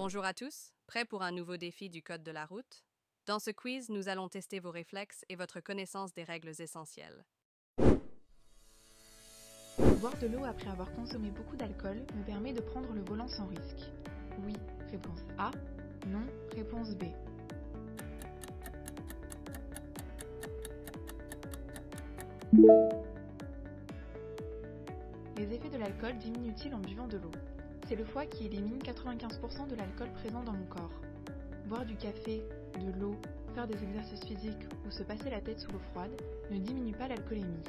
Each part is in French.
Bonjour à tous, prêts pour un nouveau défi du code de la route? Dans ce quiz, nous allons tester vos réflexes et votre connaissance des règles essentielles. Boire de l'eau après avoir consommé beaucoup d'alcool me permet de prendre le volant sans risque. Oui, réponse A. Non, réponse B. Les effets de l'alcool diminuent-ils en buvant de l'eau? C'est le foie qui élimine 95% de l'alcool présent dans mon corps. Boire du café, de l'eau, faire des exercices physiques ou se passer la tête sous l'eau froide ne diminue pas l'alcoolémie.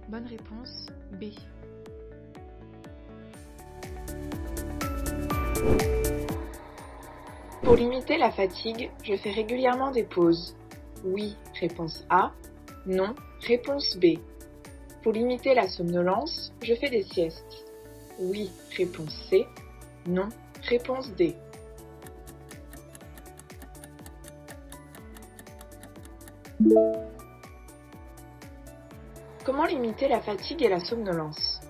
Bonne réponse B. Pour limiter la fatigue, je fais régulièrement des pauses. Oui, réponse A. Non, réponse B. Pour limiter la somnolence, je fais des siestes. Oui, réponse C. Non, réponse D. Comment limiter la fatigue et la somnolence?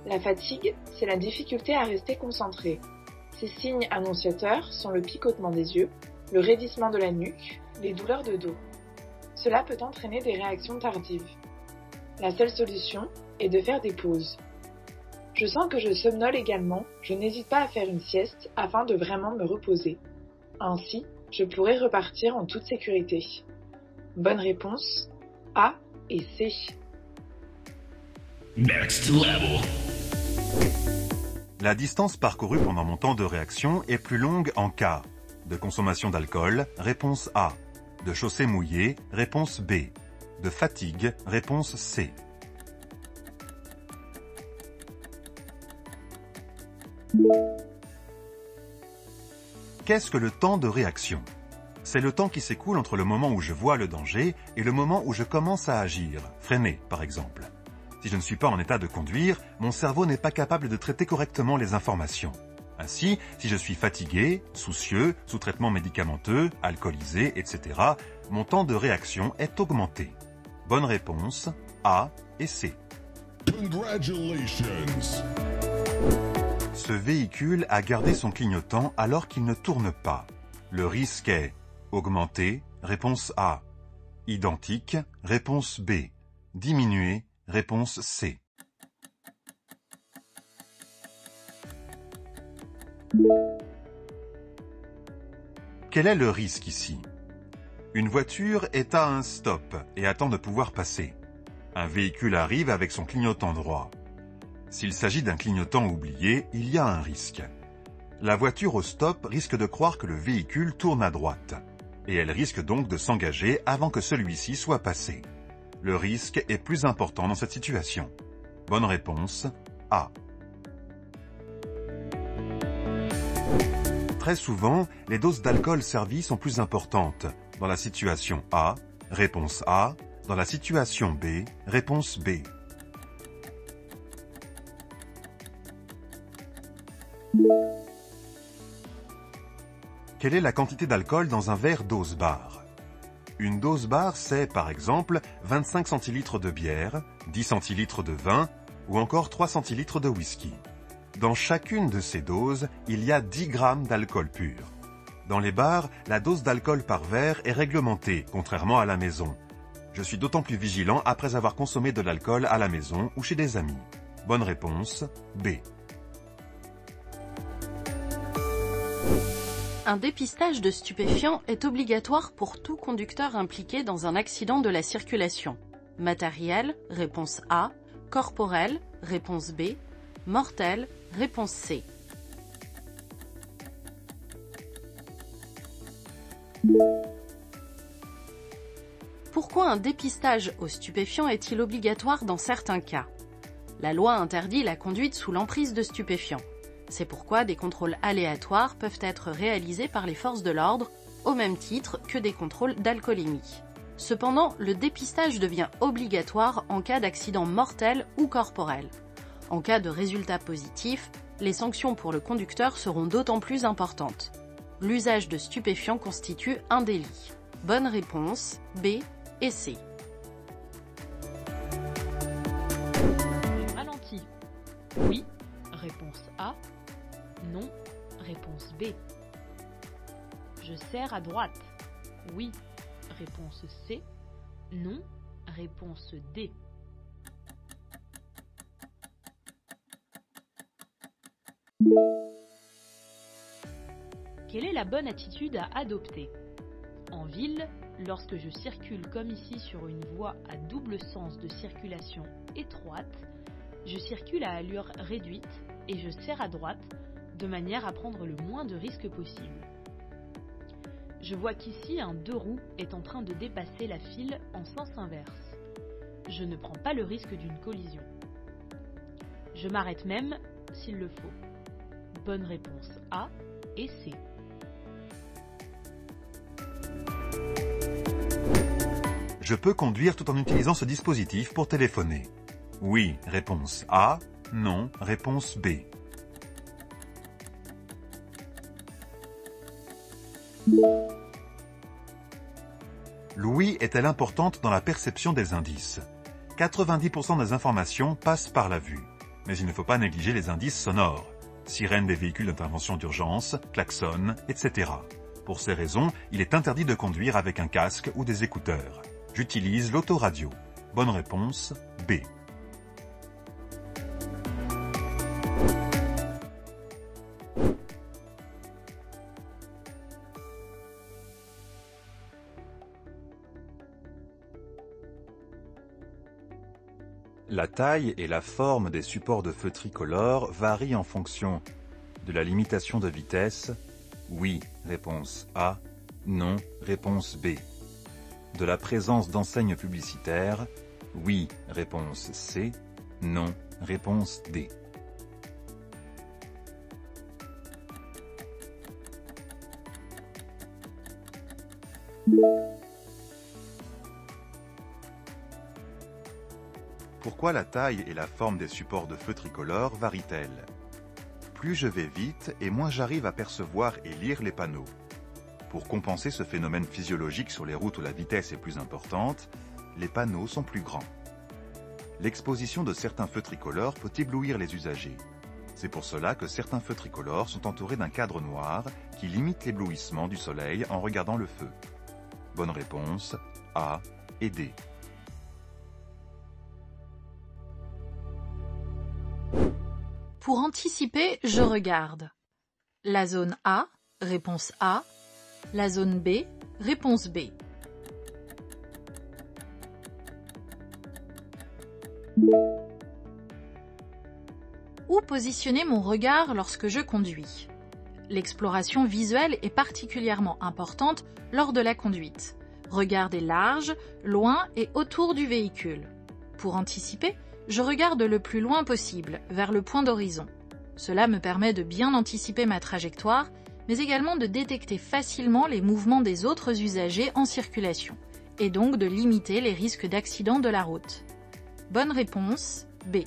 La fatigue, c'est la difficulté à rester concentré. Ces signes annonciateurs sont le picotement des yeux, le raidissement de la nuque, les douleurs de dos. Cela peut entraîner des réactions tardives. La seule solution est de faire des pauses. Je sens que je somnole également, je n'hésite pas à faire une sieste afin de vraiment me reposer. Ainsi, je pourrai repartir en toute sécurité. Bonne réponse A et C. Next level. La distance parcourue pendant mon temps de réaction est plus longue en cas de consommation d'alcool, réponse A. De chaussée mouillée, réponse B. De fatigue, réponse C. Qu'est-ce que le temps de réaction? C'est le temps qui s'écoule entre le moment où je vois le danger et le moment où je commence à agir, freiner par exemple. Si je ne suis pas en état de conduire, mon cerveau n'est pas capable de traiter correctement les informations. Ainsi, si je suis fatigué, soucieux, sous traitement médicamenteux, alcoolisé, etc., mon temps de réaction est augmenté. Bonne réponse, A et C. Congratulations. Ce véhicule a gardé son clignotant alors qu'il ne tourne pas. Le risque est augmenté, réponse A. Identique, réponse B. Diminué, réponse C. Quel est le risque ici? Une voiture est à un stop et attend de pouvoir passer. Un véhicule arrive avec son clignotant droit. S'il s'agit d'un clignotant oublié, il y a un risque. La voiture au stop risque de croire que le véhicule tourne à droite, et elle risque donc de s'engager avant que celui-ci soit passé. Le risque est plus important dans cette situation. Bonne réponse, A. Très souvent, les doses d'alcool servies sont plus importantes. Dans la situation A, réponse A. Dans la situation B, réponse B. Quelle est la quantité d'alcool dans un verre dose bar? Une dose bar, c'est par exemple 25 centilitres de bière, 10 centilitres de vin ou encore 3 centilitres de whisky. Dans chacune de ces doses, il y a 10 grammes d'alcool pur. Dans les bars, la dose d'alcool par verre est réglementée, contrairement à la maison. Je suis d'autant plus vigilant après avoir consommé de l'alcool à la maison ou chez des amis. Bonne réponse, B. Un dépistage de stupéfiants est obligatoire pour tout conducteur impliqué dans un accident de la circulation. Matériel, réponse A. Corporel, réponse B. Mortel, réponse C. Pourquoi un dépistage aux stupéfiants est-il obligatoire dans certains cas? La loi interdit la conduite sous l'emprise de stupéfiants. C'est pourquoi des contrôles aléatoires peuvent être réalisés par les forces de l'ordre, au même titre que des contrôles d'alcoolémie. Cependant, le dépistage devient obligatoire en cas d'accident mortel ou corporel. En cas de résultat positif, les sanctions pour le conducteur seront d'autant plus importantes. L'usage de stupéfiants constitue un délit. Bonne réponse, B et C. Ralenti. Oui, réponse A. Non, réponse B. Je serre à droite. Oui. Réponse C. Non. Réponse D. Quelle est la bonne attitude à adopter? En ville, lorsque je circule comme ici sur une voie à double sens de circulation étroite, je circule à allure réduite et je serre à droite de manière à prendre le moins de risques possible. Je vois qu'ici un 2 roues est en train de dépasser la file en sens inverse. Je ne prends pas le risque d'une collision. Je m'arrête même s'il le faut. Bonne réponse A et C. Je peux conduire tout en utilisant ce dispositif pour téléphoner. Oui, réponse A. Non, réponse B. L'ouïe est-elle importante dans la perception des indices? 90% des informations passent par la vue. Mais il ne faut pas négliger les indices sonores. Sirènes des véhicules d'intervention d'urgence, klaxons, etc. Pour ces raisons, il est interdit de conduire avec un casque ou des écouteurs. J'utilise l'autoradio. Bonne réponse, B. La taille et la forme des supports de feu tricolores varient en fonction de la limitation de vitesse. Oui, réponse A. Non, réponse B. De la présence d'enseignes publicitaires. Oui, réponse C. Non, réponse D. Pourquoi la taille et la forme des supports de feu tricolores varient-elles? Plus je vais vite et moins j'arrive à percevoir et lire les panneaux. Pour compenser ce phénomène physiologique sur les routes où la vitesse est plus importante, les panneaux sont plus grands. L'exposition de certains feux tricolores peut éblouir les usagers. C'est pour cela que certains feux tricolores sont entourés d'un cadre noir qui limite l'éblouissement du soleil en regardant le feu. Bonne réponse, A et D. Pour anticiper, je regarde. La zone A, réponse A. La zone B, réponse B. Où positionner mon regard lorsque je conduis? L'exploration visuelle est particulièrement importante lors de la conduite. Regardez large, loin et autour du véhicule. Pour anticiper, je regarde le plus loin possible, vers le point d'horizon. Cela me permet de bien anticiper ma trajectoire, mais également de détecter facilement les mouvements des autres usagers en circulation, et donc de limiter les risques d'accident de la route. Bonne réponse, B.